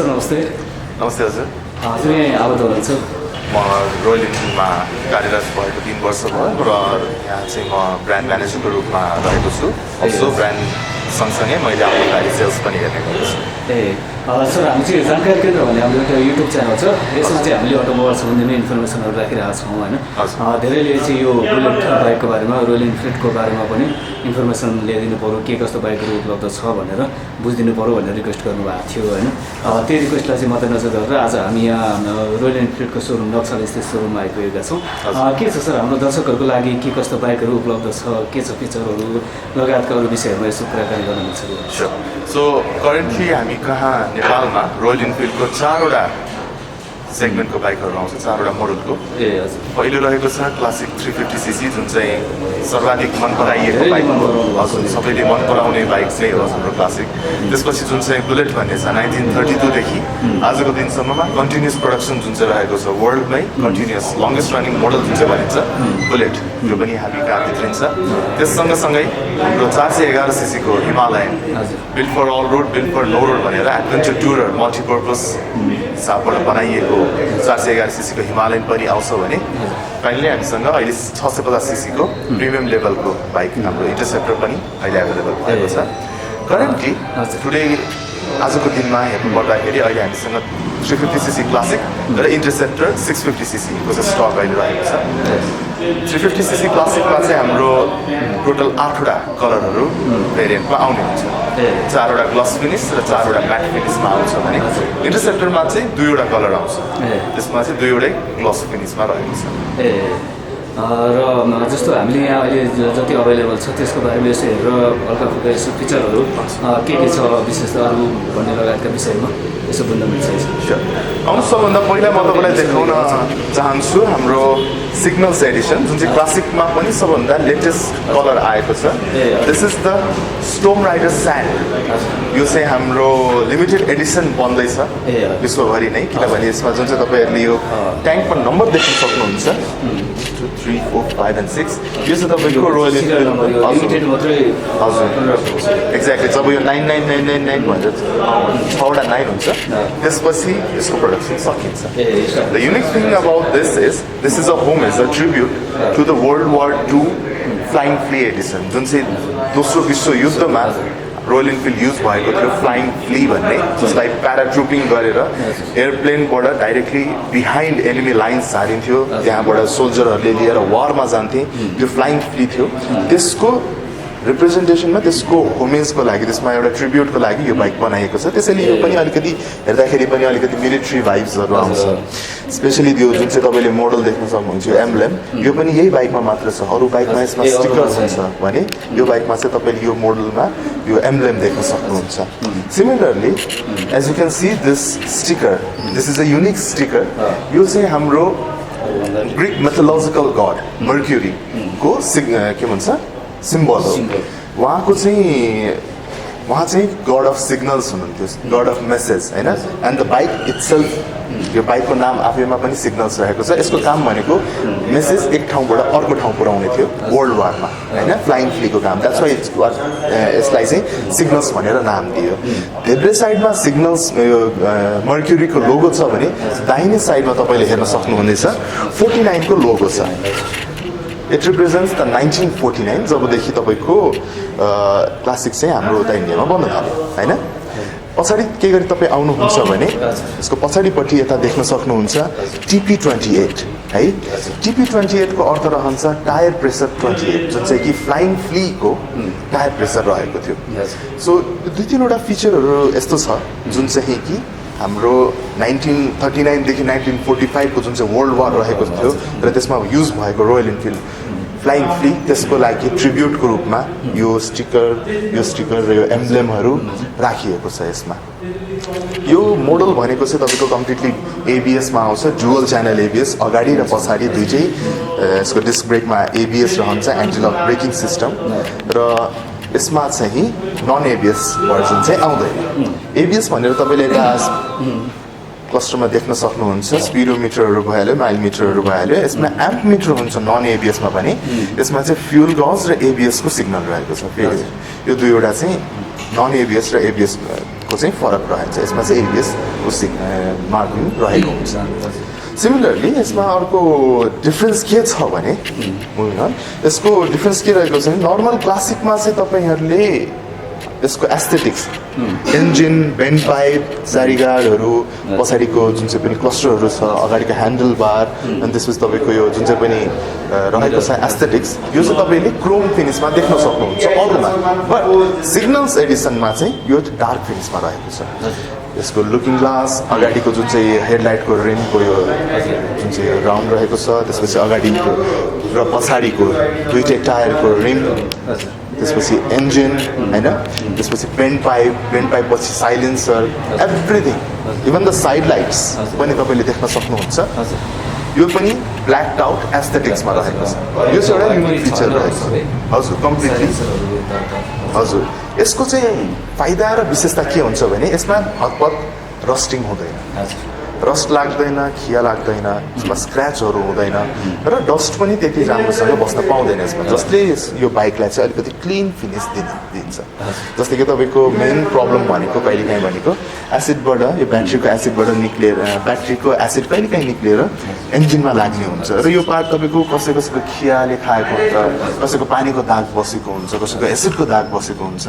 Sir नमस्ते। नमस्ते हजुर। हजुर यहाँ आबद्ध हुनुहुन्छ? म रोयल इन्फिल्डमा कार्यरत भएको 3 वर्ष भयो र यहाँ चाहिँ म ब्रान्ड म्यानेजरको रूपमा रहेको छु। अल्सो ब्रान्ड सँगसँगै मैले आफ्नो गाडी सेल्स पनि हेर्ने गर्छु। सर हामी चाहिँ जानकारी केन्द्र भन्ने हाम्रो एउटा युट्युब च्यानल छ। यसमा चाहिँ हामीले अटोमोबाइल सम्बन्धी इन्फर्मेसनहरू राखिरहेका छौँ होइन। धेरैले चाहिँ यो बुलेट बाइकको बारेमा रोयल इन्फिल्डको बारेमा पनि इन्फर्मेसन ल्याइदिनु पऱ्यो, के कस्तो बाइकहरू उपलब्ध छ भनेर बुझिदिनु पऱ्यो भनेर रिक्वेस्ट गर्नुभएको थियो होइन। त्यो रिक्वेस्टलाई चाहिँ मध्यनजर गरेर आज हामी यहाँ रोयल इन्फिल्डको सोरुम नक्सल स्थित सोरुममा आइपुगेका छौँ। के छ सर हाम्रो दर्शकहरूको लागि के कस्तो बाइकहरू उपलब्ध छ, के छ फिचरहरू लगायतका अरू विषयहरूमा यसो कुराकानी गर्न मिल्छ? सो करेन्टली हामी कहाँ नेपालमा रोयल इन्फिल्डको 4वटा सेगमेन्टको बाइकहरू आउँछ, 4वटा मोडलको। पहिलो रहेको छ क्लासिक 350cc जुन चाहिँ सर्वाधिक मन पराइएको बाइक हो। हजुर सबैले मन पराउने बाइक चाहिँ हो हाम्रो क्लासिक। त्यसपछि जुन चाहिँ बुलेट भन्ने छ 1932 देखि आजको दिनसम्ममा कन्टिन्युस प्रोडक्सन जुन चाहिँ रहेको छ वर्ल्डमै कन्टिन्युस लङ्गेस्ट रनिङ मोडल जुन चाहिँ भनिन्छ बुलेट, त्यो पनि हामी कहाँ भित्रिन्छ। त्यस सँगसँगै हाम्रो 411cc को Himalayan build for all road build for no road भनेर एडभेन्चर टुरर मल्टिपर्पज हिसाबबाट बनाइएको 411cc को हिमालयन पनि आउँछ भने फाइनली हामीसँग अहिले 650cc को प्रिमियम लेभलको बाइक हाम्रो इन्टरसेप्टर पनि अहिले एभाइलेबल भएको छ। करेन्टली टुडे आजको दिनमा हेर्नु पर्दाखेरि अहिले हामीसँग 350cc क्लासिक र इन्टरसेप्टर 650cc को चाहिँ स्टक अहिले रहेको छ। 350cc क्लासिकमा चाहिँ हाम्रो टोटल 8वटा कलरहरू भेरिएन्टमा आउने हुन्छ। 4वटा ग्लस फिनिस र 4वटा म्याट फिनिसमा आउँछ भने इन्टरसेप्टरमा चाहिँ 2वटा कलर आउँछ, त्यसमा चाहिँ 2वटै ग्लस फिनिसमा रहेको छ। र जस्तो हामीले यहाँ अहिले जति अभाइलेबल छ त्यसको बारेमा यसो हेरेर हल्का फुल्का यसो फिचरहरू के छ विशेष अरू भन्ने लगायतका विषयमा यसो बुझ्न मिल्छ? आउनु सबभन्दा पहिला म तपाईँलाई देखाउन चाहन्छु हाम्रो सिग्नल्स एडिसन जुन चाहिँ क्लासिकमा पनि सबभन्दा लेटेस्ट कलर आएको छ। This is the storm rider sand. यो चाहिँ हाम्रो लिमिटेड एडिसन बन्दैछ विश्वभरि नै, किनभने यसमा जुन चाहिँ तपाईँहरूले यो ट्याङ्कमा नम्बर देख्न सक्नुहुन्छ 2, 3, 4, 5 and 6 यो चाहिँ तपाईँको रोयल इन्फिल्ड हजुर एक्ज्याक्टली। जब यो 999999 भनेर 6वटा 9 हुन्छ त्यसपछि यसको प्रोडक्सन सकिन्छ। The unique thing about this is a home is a tribute to the world war 2 flying flea edition जुन चाहिँ दोस्रो विश्व युद्धमा रोयल इन्फिल्ड युज भएको थियो फ्लाइङ फ्ली भन्ने, जसलाई प्याराट्रुपिङ गरेर एयरप्लेनबाट डाइरेक्टली बिहाइन्ड एनिमी लाइन्स हारिन्थ्यो, त्यहाँबाट सोल्जरहरूले लिएर वारमा जान्थे। त्यो फ्लाइङ फ्ली थियो। त्यसको रिप्रेजेन्टेसनमा त्यसको होमेजको लागि त्यसमा एउटा ट्रिब्युटको लागि यो बाइक बनाइएको छ। त्यसैले यो पनि अलिकति हेर्दाखेरि पनि अलिकति मिलिट्री भाइब्सहरू आउँछ। स्पेसली त्यो जुन चाहिँ तपाईँले मोडल देख्न सक्नुहुन्छ एम्ब्लेम, यो पनि यही बाइकमा मात्र छ। अरू बाइकमा यसमा स्टिकर्स हुन्छ भने यो बाइकमा चाहिँ तपाईँले यो मोडलमा यो एम्ब्लेम देख्न सक्नुहुन्छ। Similarly as you can see this sticker, this is a unique sticker. यो चाहिँ हाम्रो ग्रिक मेथोलोजिकल गड मर्क्युरीको के भन्छ सिम्बल हो। उहाँ चाहिँ गड अफ सिग्नल्स हुनुहुन्थ्यो, गड अफ मेसेज होइन। एन्ड द बाइक इट्सेल्फ, यो बाइकको नाम आफैमा पनि सिग्नल्स रहेको छ। यसको काम भनेको मेसेज एक ठाउँबाट अर्को ठाउँ पुर्याउने थियो वर्ल्ड वारमा होइन, फ्लाइङ फ्लीको काम। द्याट्स वाइ यसलाई चाहिँ सिग्नल्स भनेर नाम दियो। देब्रे साइडमा सिग्नल्स मर्क्युरीको लोगो छ भने दाहिने साइडमा तपाईँले हेर्न सक्नुहुनेछ 49 को लोगो छ। इट रिप्रेजेन्ट्स द 1949 जबदेखि तपाईँको क्लासिक चाहिँ हाम्रो उता इन्डियामा बन्न थाल्यो होइन। पछाडि के गरी तपाईँ आउनुहुन्छ भने यसको पछाडिपट्टि यता देख्न सक्नुहुन्छ TP28 है। TP28 को अर्थ रहन्छ टायर प्रेसर 28 जुन चाहिँ कि फ्लाइङ फ्लीको टायर प्रेसर रहेको थियो। सो 2-3वटा फिचरहरू यस्तो छ जुन चाहिँ कि हाम्रो 1939 देखि 1945 को जुन चाहिँ वर्ल्ड वार रहेको थियो र त्यसमा युज भएको रोयल इन्फिल्ड फ्लाइङ फ्ली, त्यसको लागि ट्रिब्युटको रूपमा यो स्टिकर र यो एम्ब्लेमहरू राखिएको छ यसमा। यो मोडल भनेको चाहिँ तपाईँको कम्प्लिटली एबिएसमा आउँछ, डुअल च्यानल एबिएस। अगाडि र पछाडि दुईटै यसको डिस्क ब्रेकमा एबिएस रहन्छ, एन्टिलक ब्रेकिङ सिस्टम। र यसमा चाहिँ नन एबिएस भर्जन चाहिँ आउँदैन। एबिएस भनेर तपाईँले यता क्लस्टरमा देख्न सक्नुहुन्छ स्पिडोमिटरहरू भइहाल्यो, माइल मिटरहरू भइहाल्यो। यसमा एम्प मिटर हुन्छ नन एबिएसमा पनि। यसमा चाहिँ फ्युल गज र एबिएसको सिग्नल रहेको छ। फेरि यो दुईवटा चाहिँ नन एबिएस र एबिएस को चाहिँ फरक रहन्छ यसमा चाहिँ ABS को मार्किङ रहेको हुन्छ सिमिलरली यसमा अर्को डिफरेन्स के छ भने यसको डिफरेन्स के रहेको छ भने नर्मल क्लासिकमा चाहिँ तपाईँहरूले यसको एस्थेटिक्स इन्जिन बेन्ड पाइप सारीगार्डहरू पछाडिको जुन चाहिँ पनि क्लस्टरहरू छ अगाडिको ह्यान्डल बार अनि त्यसपछि तपाईँको यो जुन चाहिँ पनि रहेको छ एस्थेटिक्स यो चाहिँ तपाईँले क्रोम फिनिसमा देख्न सक्नुहुन्छ अरूमा बट सिग्नल्स एडिसनमा चाहिँ यो डार्क फिनिसमा रहेको छ यसको लुकिङ ग्लास अगाडिको जुन चाहिँ हेडलाइटको रिमको यो जुन चाहिँ राउन्ड रहेको छ त्यसपछि अगाडिको र पछाडिको दुईटै टायरको रिम त्यसपछि इन्जिन होइन त्यसपछि बेन्ड पाइप पछि silencer everything even the side lights पनि तपाईँले देख्न सक्नुहुन्छ यो पनि ब्ल्याक आउट एस्थेटिक्समा रहेको छ यो चाहिँ एउटा युनिक फिचर रहेको छ हजुर कम्प्लिटली हजुर यसको चाहिँ फाइदा र विशेषता के हुन्छ भने यसमा हतपत रस्टिङ हुँदैन रस्ट लाग्दैन खिया लाग्दैन यसमा स्क्रैचहरू हुँदैन र डस्ट पनि त्यति राम्रोसँग बस्न पाउँदैन यसमा जसले यो बाइकलाई चाहिँ अलिकति क्लिन फिनिस दिन्छ जस्तै कि तपाईँको मेन प्रब्लम भनेको कहिलेकाहीँ भनेको एसिडबाट यो ब्याट्रीको एसिडबाट निक्लिएर ब्याट्रीको एसिड कहिलेकाहीँ निक्लिएर इन्जिनमा लाग्ने हुन्छ र यो पार्ट तपाईँको कसैको खियाले खाएको हुन्छ कसैको पानीको दाग बसेको हुन्छ कसैको एसिडको दाग बसेको हुन्छ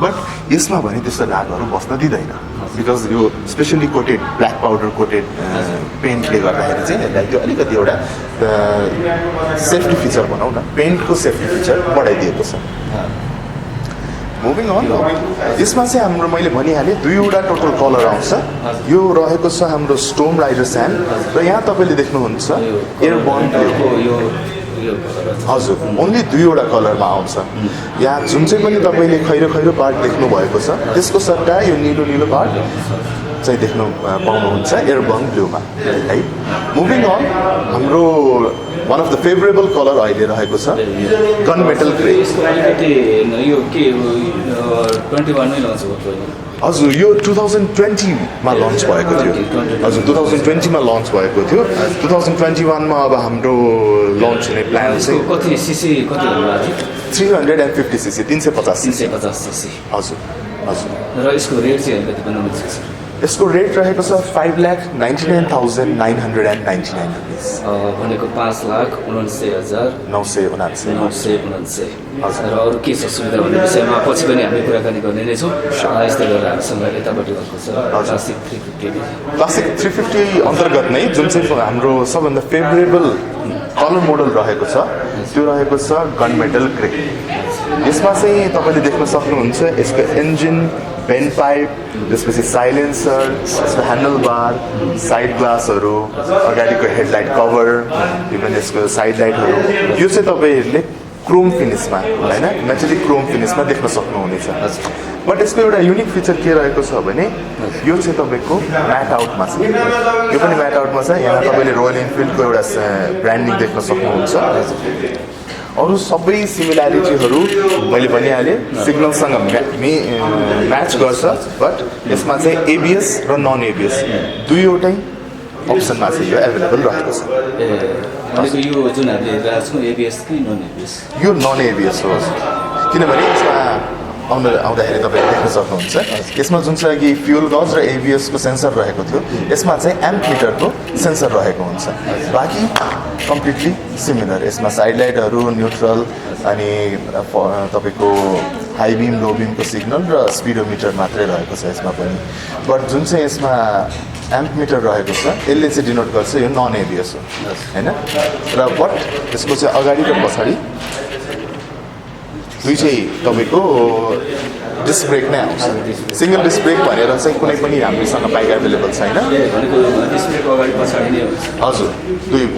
बट यसमा भने त्यस्तो दागहरू बस्न दिँदैन बिकज यो specially coated black powder coated पेन्टले गर्दाखेरि चाहिँ यसलाई त्यो अलिकति एउटा सेफ्टी फिचर भनौँ न पेन्टको सेफ्टी फिचर बढाइदिएको छ मुभिङ अन यसमा चाहिँ हाम्रो मैले भनिहालेँ दुईवटा टोटल कलर आउँछ यो रहेको छ हाम्रो स्टोम राइडर स्यान्ड र यहाँ तपाईँले देख्नुहुन्छ एयरबर्न हजुर ओन्ली दुईवटा कलरमा आउँछ यहाँ जुन चाहिँ पनि तपाईँले खैरो खैरो पार्ट देख्नु भएको छ त्यसको सट्टा यो निलो पार्ट चाहिँ देख्नु पाउनुहुन्छ एयरबर्न ब्लूमा है मुभिङ अन हाम्रो one of the favourable colour अहिले रहेको छ गन मेटल ग्रे हजुर यो 2020मा लन्च भएको थियो हजुर 2020मा लन्च भएको थियो 2021मा अब हाम्रो लन्च हुने प्लान चाहिँ कति सीसी कति होला 350 सीसी 350 सीसी हजुर हजुर र यसको रेट चाहिँ अलिकति बनाउनु सक्छ यसको रेट रहेको छ 5,99,999 रुपिस भनेको 5,99,999 र अरू के छ सुविधा भन्ने विषयमा पछि पनि हामी कुराकानी गर्ने नै छौँ यस्तै गरेर हामीसँग यतापट्टि अर्को छ क्लासिक 350 अन्तर्गत नै जुन चाहिँ हाम्रो सबभन्दा फेभरेबल कलर मोडल रहेको छ त्यो रहेको छ गन मेटल ग्रे यसमा चाहिँ तपाईँले देख्न सक्नुहुन्छ यसको इन्जिन बेन्ड पाइप त्यसपछि साइलेन्सर यसको ह्यान्डल बार साइड ग्लासहरू अगाडिको हेडलाइट कभर इभन यसको साइड लाइटहरू यो चाहिँ तपाईँहरूले क्रोम फिनिसमा होइन मेटालिक क्रोम फिनिसमा देख्न सक्नुहुनेछ बट यसको एउटा युनिक फिचर के रहेको छ भने यो चाहिँ तपाईँको म्याट आउटमा छ यो पनि म्याट आउटमा छ यहाँ तपाईँले रोयल इनफिल्डको एउटा ब्रान्डिङ देख्न सक्नुहुन्छ अरू सबै सिमिल्यारिटीहरू मैले भनिहालेँ सिग्नलसँग म्याच गर्छ बट यसमा चाहिँ एबिएस र नन एबिएस दुईवटै अप्सनमा चाहिँ यो एभाइलेबल रहेको छ यो जुन हामीले हेरिरहेको छौँ एबिएस कि नन एबिएस यो नन एबिएस हो किनभने यसमा आउँदाखेरि तपाईँले देख्न सक्नुहुन्छ यसमा जुन चाहिँ कि फ्युल गज र एबिएसको सेन्सर रहेको थियो यसमा चाहिँ एम्प मिटरको सेन्सर रहेको हुन्छ बाँकी कम्प्लिटली सिमिलर यसमा साइड लाइटहरू न्युट्रल अनि तपाईँको हाई बिम लो बिमको सिग्नल र स्पिडोमिटर मात्रै रहेको छ यसमा पनि बट जुन चाहिँ यसमा एम्प मिटर रहेको छ यसले चाहिँ डिनोट गर्छ यो नन एबिएस हो होइन र बट यसको चाहिँ अगाडि र पछाडि दुई चाहिँ तपाईँको डिस्क ब्रेक नै आउँछ सिङ्गल डिस्क ब्रेक भनेर चाहिँ कुनै पनि हामीसँग बाइक एभाइलेबल छैन हजुर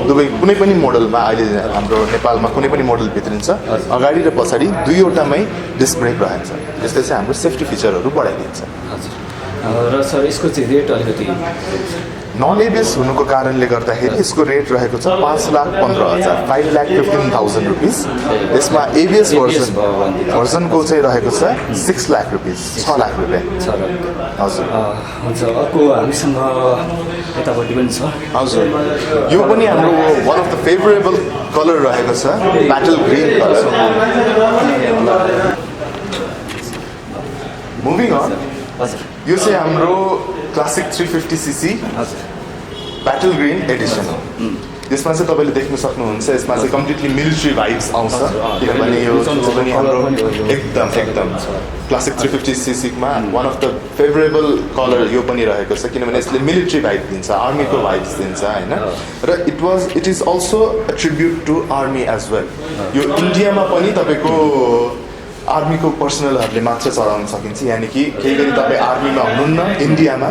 दुवै कुनै पनि मोडलमा अहिले हाम्रो नेपालमा कुनै पनि मोडल भित्रिन्छ अगाडि र पछाडि दुईवटामै डिस्क ब्रेक रहन्छ यसले चाहिँ हाम्रो सेफ्टी फिचरहरू बढाइदिन्छ र सर यसको चाहिँ रेट अलिकति नन एबिएस हुनुको कारणले गर्दाखेरि यसको रेट रहेको छ 5,15,000 5,15,000 रुपिस यसमा एबिएस भर्जनको चाहिँ रहेको छ 6 लाख रुपिस 6 लाख रुपियाँ हजुर हुन्छ अर्को हामीसँग यतापट्टि पनि छ हजुर यो पनि हाम्रो one of the favourable colour रहेको छ battle green colour moving on यो चाहिँ हाम्रो classic 350cc battle green Edison हो यसमा चाहिँ तपाईँले देख्न सक्नुहुन्छ यसमा चाहिँ कम्प्लिटली मिलिट्री भाइब्स आउँछ किनभने यो पनि हाम्रो एकदम क्लासिक 350cc मा one of the favourable colour यो पनि रहेको छ किनभने यसले मिलिट्री भाइब दिन्छ आर्मीको भाइब्स दिन्छ हैन र it is also a tribute to army as well यो इन्डियामा पनि तपाईको आर्मीको पर्सनलहरूले मात्र चलाउन सकिन्छ यानि कि केही गरी तपाईँ आर्मीमा हुनुहुन्न इन्डियामा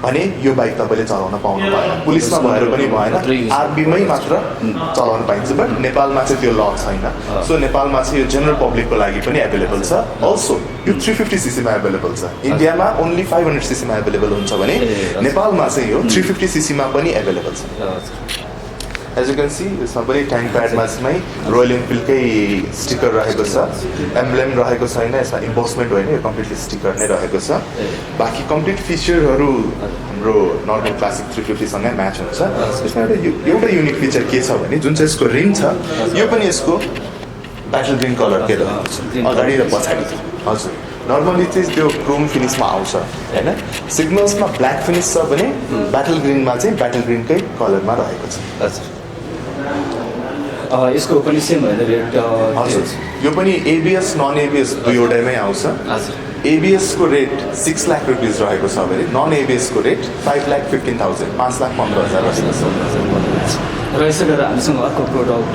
भने यो बाइक तपाईँले चलाउन पाउनु भएन पुलिसमा भएर पनि भएन आर्मीमै मात्र चलाउन पाइन्छ बट नेपालमा चाहिँ त्यो ल छैन सो नेपालमा चाहिँ यो जेनरल पब्लिकको लागि पनि एभाइलेबल छ अल्सो यो 350cc मा एभाइलेबल छ इन्डियामा ओन्ली 500cc मा एभाइलेबल हुन्छ भने नेपालमा चाहिँ यो 350cc मा पनि एभाइलेबल छ एज यु क्यान सी यसमा पनि ट्याङ्क प्याडमा चाहिँ रोयल इनफिल्डकै स्टिकर रहेको छ एम्ब्लेम रहेको छैन यसमा इम्पोजमेन्ट होइन यो कम्प्लिटली स्टिकर नै रहेको छ बाँकी कम्प्लिट फिचरहरू हाम्रो नर्मल क्लासिक 350 सँगै म्याच हुन्छ यसमा एउटा युनिक फिचर के छ भने जुन चाहिँ यसको रिङ छ यो पनि यसको ब्याटल ग्रिन कलरकै रहेको छ अगाडि र पछाडि हजुर नर्मली चाहिँ त्यो क्रोम फिनिसमा आउँछ होइन सिग्नल्समा ब्ल्याक फिनिस छ भने ब्याटल ग्रिनमा चाहिँ ब्याटल ग्रिनकै कलरमा रहेको छ हजुर यसको पनि सेम होइन रेट हजुर यो पनि एबिएस नन एबिएस दुईवटैमै आउँछ हजुर एबिएसको रेट 6 लाख रुपिस रहेको छ भने नन एबिएसको रेट 5,15,000 5,15,000 रहेको छ र यसो गरेर हामीसँग अर्को प्रोडक्ट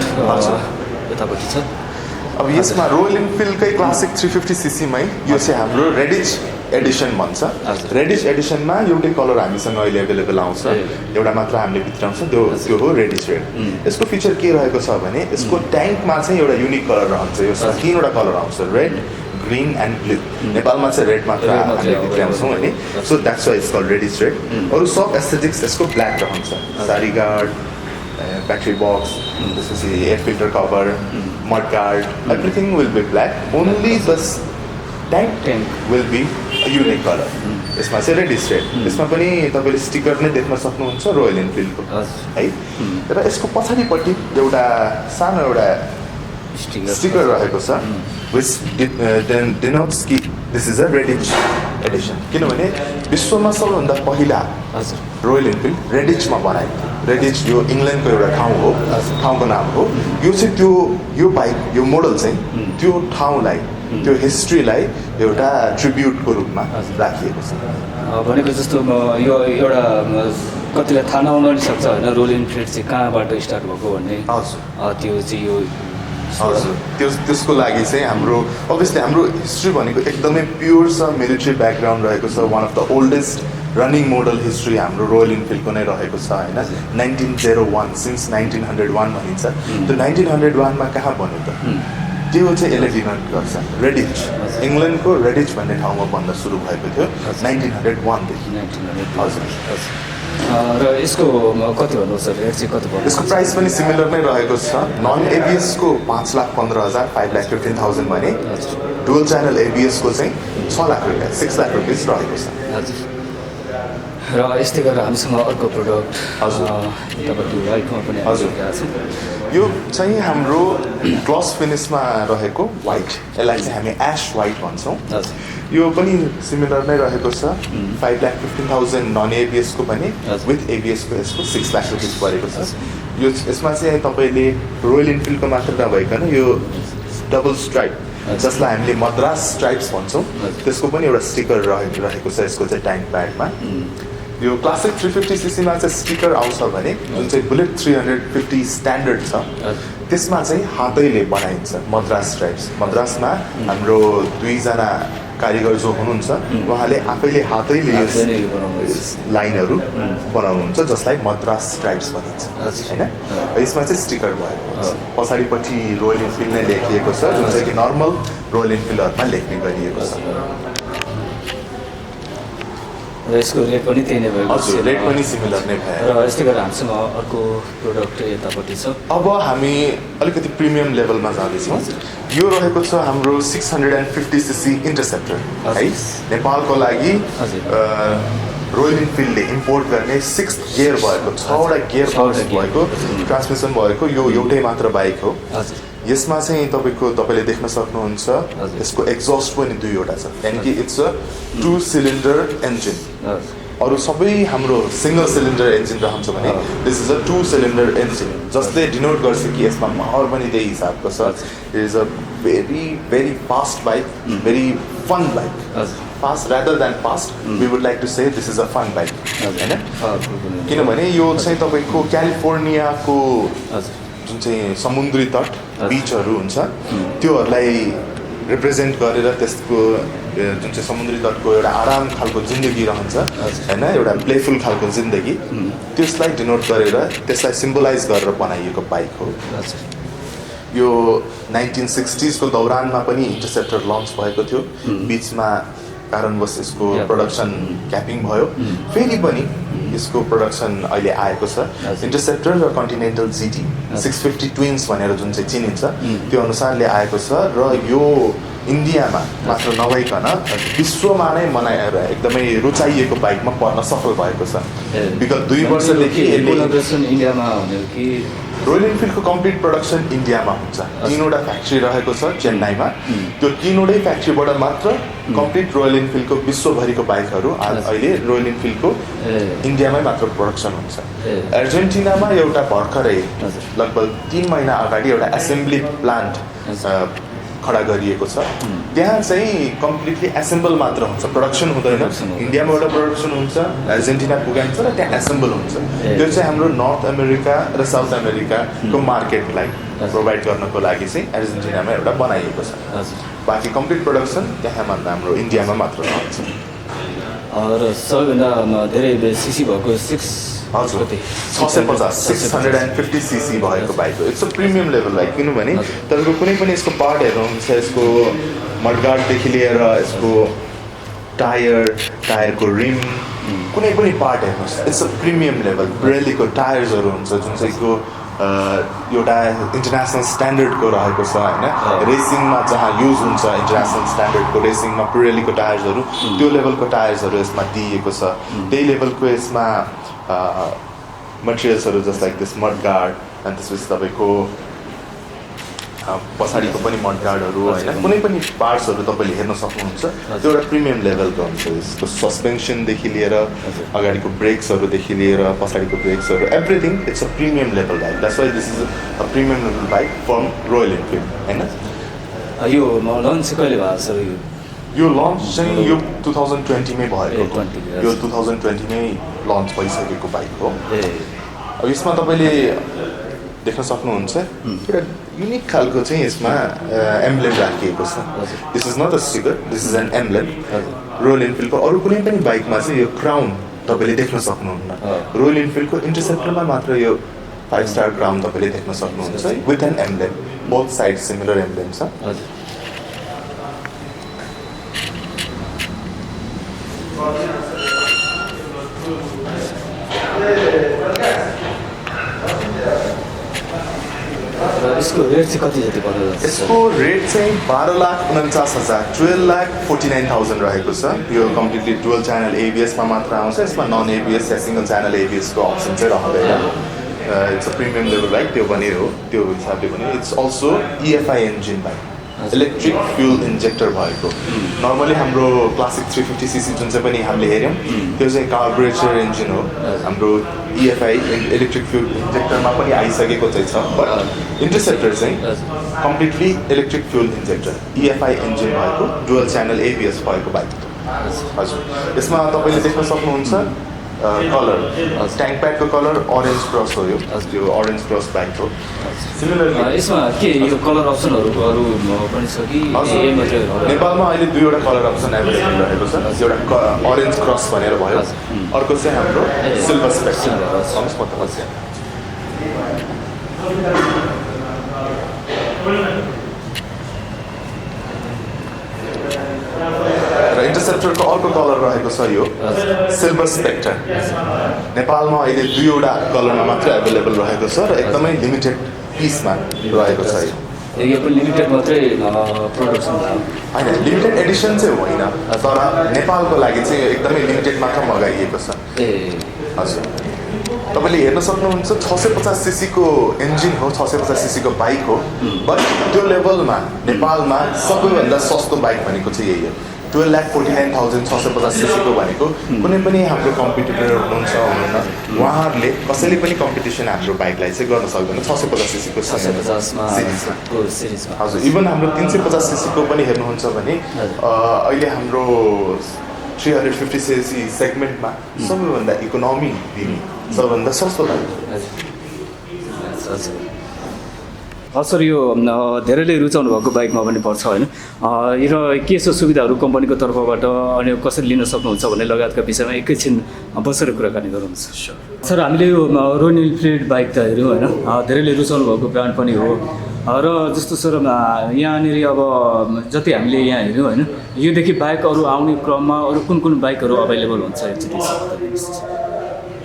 यतापट्टि छ अब यसमा रोयल इनफिल्डकै क्लासिक 350cc मै यो चाहिँ हाम्रो रेडिच एडिसन भन्छ रेडिच एडिसनमा एउटै कलर हामीसँग अहिले एभाइलेबल आउँछ एउटा मात्र हामीले भित्राउँछ त्यो हो रेडिच रेड यसको फिचर के रहेको छ भने यसको ट्याङ्कमा चाहिँ एउटा युनिक कलर रहन्छ यसमा तीनवटा कलर आउँछ रेड ग्रीन एन्ड ब्लू नेपालमा चाहिँ रेड मात्र हामीले भित्राउँछौँ होइन so that's why it's called Redditch red अरू सब एस्थेटिक्स यसको ब्ल्याक रहन्छ साडी गार्ड ब्याट्री बक्स त्यसपछि air filter cover mud guard everything will be black only the tank will be unique colour यसमा चाहिँ रेडिस रेड यसमा पनि तपाईँले स्टिकर नै देख्न सक्नुहुन्छ रोयल इनफिल्डको है र यसको पछाडिपट्टि एउटा सानो एउटा स्टिकर रहेको छ विच डिनोट्स कि दिस इज अ रेडिच एडिसन किनभने विश्वमा सबैभन्दा पहिला रोयल इनफिल्ड रेडिचमा बनाएको थियो रेडिच यो इङ्ल्यान्डको एउटा ठाउँ हो ठाउँको नाम हो यो चाहिँ यो बाइक यो मोडल चाहिँ त्यो ठाउँलाई त्यो हिस्ट्रीलाई एउटा ट्रिब्युटको रूपमा राखिएको छ भनेको जस्तो यो एउटा कतिलाई थाहा नहुन पनि सक्छ होइन रोयल इनफिल्ड चाहिँ कहाँबाट स्टार्ट भएको भन्ने त्यो चाहिँ यो हजुर त्यसको लागि चाहिँ हाम्रो अभियसली हाम्रो हिस्ट्री भनेको एकदमै प्योर छ मिलिट्री ब्याकग्राउन्ड रहेको छ one of the oldest running model history हाम्रो रोयल इनफिल्डको नै रहेको छ होइन 1901 सिन्स 1901 भनिन्छ त्यो 1901 मा कहाँ बन्यो त त्यो चाहिँ यसले डिनोट गर्छ रेडिच इङ्ल्यान्डको रेडिच भन्ने ठाउँमा बन्न सुरु भएको थियो 1901 देखि हजुर र यसको कति भन्नुहोस् रेट चाहिँ कति पर्छ यसको प्राइस पनि सिमिलर नै रहेको छ नन एबिएसको 5,15,000 5,15,000 भने डुअल च्यानल एबिएसको चाहिँ 6 लाख रुपियाँ 6 लाख रुपिस रहेको छ हजुर र यस्तै गरेर हामीसँग अर्को प्रोडक्ट तपाईँको वाइटमा पनि हजुर यो चाहिँ हाम्रो ग्लस फिनिसमा रहेको वाइट यसलाई चाहिँ हामी एस वाइट भन्छौँ यो पनि सिमिलर नै रहेको छ 5,15,000 नन एबिएसको पनि विथ एबिएसको यसको 6 लाख रुपिस परेको छ यो यसमा चाहिँ तपाईँले रोयल इनफिल्डको मात्र नभइकन यो डबल स्ट्राइप जसलाई हामीले मद्रास स्ट्राइप्स भन्छौँ त्यसको पनि एउटा स्टिकर रहेको छ यसको चाहिँ ट्याङ्क प्याडमा यो क्लासिक 350cc मा चाहिँ स्टिकर आउँछ भने जुन चाहिँ बुलेट 350 स्ट्यान्डर्ड छ त्यसमा चाहिँ हातैले बनाइन्छ मद्रास स्ट्राइप्स मद्रासमा हाम्रो दुईजना कारिगर जो हुनुहुन्छ उहाँले आफैले हातैले लाइनहरू बनाउनुहुन्छ जसलाई मद्रास स्ट्राइप्स भनिन्छ होइन यसमा चाहिँ स्टिकर भएको पछाडिपट्टि रोयल इनफिल्ड नै लेखिएको छ जुन चाहिँ कि नर्मल रोयल इनफिल्डहरूमा लेख्ने गरिएको छ र यसको रेट पनि त्यही नै भयो हजुर रेट पनि सिमिलर नै भयो र यस्तै गरेर हामीसँग अर्को प्रोडक्ट यतापट्टि छ अब हामी अलिकति प्रिमियम लेभलमा जाँदैछौँ यो रहेको छ हाम्रो 650cc इन्टरसेप्टर है नेपालको लागि रोयल इनफिल्डले इम्पोर्ट गर्ने 6th गियर भएको 6वटा गियर भएको ट्रान्समिसन भएको यो एउटै मात्र बाइक हो यसमा चाहिँ तपाईले देख्न सक्नुहुन्छ यसको एक्जस्ट पनि दुईवटा छ यानी कि इट्स अ 2 सिलिन्डर इन्जिन अरु सबै हाम्रो सिंगल सिलिन्डर इन्जिन रहन्छ भने this is a 2 cylinder engine जसले डिनोट गर्छ कि यसमा पावर पनि त्यही हिसाबको छ it is a very fast bike very fun bike fast rather than fast we would like to say this is a fun bike हैन किनभने यो चाहिँ तपाईको क्यालिफोर्नियाको जुन चाहिँ समुद्री तट बीचहरु हुन्छ त्योहरुलाई रिप्रेजेन्ट गरेर त्यसको जुन चाहिँ समुद्री तटको एउटा आराम खालको जिन्दगी रहन्छ हैन एउटा प्लेफुल खालको जिन्दगी त्यसलाई डिनोट गरेर त्यसलाई सिम्बलाइज गरेर बनाइएको बाइक हो यो 1960s को दौरानमा पनि इन्टरसेप्टर लन्च भएको थियो बीचमा कारणवश यसको प्रोडक्सन क्यापिङ भयो फेरि पनि यसको प्रोडक्सन अहिले आएको छ इन्टरसेप्टर र कन्टिनेन्टल जीटी 650 ट्विन्स भनेर जुन चाहिँ चिनिन्छ त्यो अनुसारले आएको छ र यो इन्डियामा मात्र नभइकन विश्वमा नै मनाएर एकदमै रुचाइएको बाइकमा पर्न सफल भएको छ विगत 2 वर्षदेखि इन्डियामा हुने कि रोयल इनफिल्डको कम्प्लिट प्रोडक्सन इन्डियामा हुन्छ 3वटा फ्याक्ट्री रहेको छ चेन्नाईमा त्यो 3वटै फ्याक्ट्रीबाट मात्र कम्प्लिट रोयल इनफिल्डको विश्वभरिको बाइकहरू अहिले रोयल इनफिल्डको इन्डियामै मात्र प्रोडक्सन हुन्छ अर्जेन्टिनामा एउटा भर्खरै लगभग 3 महिना अगाडि एउटा एसेम्बली प्लान्ट खडा गरिएको छ त्यहाँ चाहिँ कम्प्लिटली एसेम्बल मात्र हुन्छ प्रोडक्सन हुँदैन इन्डियामा एउटा प्रोडक्सन हुन्छ अर्जेन्टिना पुगान्छ र त्यहाँ एसेम्बल हुन्छ त्यो चाहिँ हाम्रो नर्थ अमेरिका र साउथ अमेरिकाको मार्केटलाई प्रोभाइड गर्नको लागि चाहिँ अर्जेन्टिनामा एउटा बनाइएको छ बाँकी कम्प्लिट प्रोडक्सन त्यहाँ मात्र हाम्रो इन्डियामा मात्र रहन्छ र सबैभन्दा धेरै सिसी भएको 650 सीसी भएको बाइक हो it's a premium level bike किनभने तपाईको कुनै पनि यसको पार्ट हेर्नुहुन्छ यसको मडगार्डदेखि लिएर यसको टायरको रिम कुनै पनि पार्ट हेर्नुहोस् इट्स अ प्रिमियम लेभल पिरेलीको टायर्सहरू हुन्छ जुन चाहिँको एउटा इन्टरनेसनल स्ट्यान्डर्डको रहेको छ हैन रेसिङमा जहाँ युज हुन्छ इन्टरनेसनल स्ट्यान्डर्डको रेसिङमा पिरेलीको टायर्सहरू त्यो लेभलको टायर्सहरू यसमा दिइएको छ त्यही लेभलको यसमा मटेरियल्सहरू just like this mud guard अनि त्यसपछि तपाईको पछाडिको पनि मड गार्डहरू हैन कुनै पनि पार्ट्सहरू तपाईले हेर्न सक्नुहुन्छ त्यो एउटा प्रिमियम लेभलको हुन्छ यसको सस्पेन्सनदेखि लिएर अगाडिको ब्रेक्सहरूदेखि लिएर पछाडिको ब्रेक्सहरू everything it's a premium level bike that's why this is a premium level bike from Royal Enfield हैन यो लन्च कहिले भएको सर यो लन्च चाहिँ यो 2020 मै भएको यो 2020 मै लन्च भइसकेको बाइक हो अब यसमा तपाईले देख्न सक्नुहुन्छ एउटा युनिक खालको चाहिँ यसमा एम्ब्लेम राखिएको छ this is not a sticker this is an emblem Royal इनफिल्डको अरु कुनै पनि बाइकमा चाहिँ यो क्राउन तपाईले देख्न सक्नुहुन्न रोयल इनफिल्डको इन्टरसेप्टरमा मात्र यो 5 स्टार क्राउन तपाईले देख्न सक्नुहुन्छ with an emblem both side similar emblem छ यसको रेट चाहिँ कति जति पर्छ यसको रेट चाहिँ 12,49,000 12,49,000 रहेको छ यो कम्प्लिटली डुअल च्यानल ABS मा मात्र आउँछ यसमा नन ABS या सिंगल च्यानल ABS को अप्सन चाहिँ रहँदैन it's a premium level bike त्यो पनि हो त्यो हिसाबले पनि it's also EFI engine bike electric fuel injector भएको नर्मली हाम्रो क्लासिक 350cc जुन चाहिँ पनि हामीले हेर्यौं त्यो चाहिँ कार्बोरेटर इन्जिन हो हाम्रो EFI इलेक्ट्रिक फ्युल इन्जेक्टरमा पनि आइसकेको चाहिँ छ बट इन्टरसेप्टर चाहिँ completely electric fuel injector EFI engine भएको डुअल च्यानल ABS भएको बाइक हजुर यसमा तपाईले देख्न सक्नुहुन्छ कलर ट्याङ्क प्याडको कलर ऑरेन्ज क्रस हो यो ऑरेन्ज क्रस बाइक हो सिमिलरली यसमा के यो कलर अप्सनहरु अरु पनि छ कि नेपालमा अहिले दुईवटा कलर अप्सन अवेलेबल रहेको छ एउटा ऑरेन्ज क्रस भनेर भयो अर्को चाहिँ हाम्रो सिल्भर स्पेक्ट्रम सम्स पत्ता र इन्टरसेप्टरको अर्को कलर रहेको छ यो सिल्भर स्पेक्टर नेपालमा अहिले दुईवटा कलरमा मात्र अवेलेबल रहेको छ र एकदमै लिमिटेड पिसमा रहेको छ यो पनि लिमिटेड मात्रै प्रोडक्सन हैन लिमिटेड एडिसन चाहिँ होइन तर नेपालको लागि चाहिँ एकदमै लिमिटेड मात्र मगाइएको छ ए हजुर तपाईँले हेर्न सक्नुहुन्छ 650 सीसीको इन्जिन हो, 650 सीसीको बाइक हो, बट त्यो लेभलमा नेपालमा सबैभन्दा सस्तो बाइक भनेको चाहिँ यही हो। 12,49,650 सीसीको भनेको कुनै पनि हाम्रो कम्पिटिटर हुनुहुन्छ हुनुहुन्न, उहाँहरूले कसैले पनि कम्पिटिसन हाम्रो बाइकलाई चाहिँ गर्न सक्दैन 650 सीसीको सिरिजमा। हजुर, इभन हाम्रो 350 सीसीको पनि हेर्नुहुन्छ भने अहिले हाम्रो 350 सीसी सेगमेन्टमा सबैभन्दा इकोनोमी दिने सबभन्दा सस्तो बाइक। सर यो धेरैले रुचाउनु भएको बाइकमा पनि पर्छ होइन, र के छ सुविधाहरू कम्पनीको तर्फबाट अनि कसरी लिन सक्नुहुन्छ भन्ने लगायतका विषयमा एकैछिन बसेर कुराकानी गरौँ। सर हामीले यो रोयल इनफिल्ड बाइक त हेऱ्यौँ होइन, धेरैले रुचाउनु भएको ब्रान्ड पनि हो, र जस्तो सर यहाँनिर अब जति हामीले यहाँ हेऱ्यौँ होइन, योदेखि बाइक अरू आउने क्रममा अरू कुन कुन बाइकहरू अभाइलेबल हुन्छ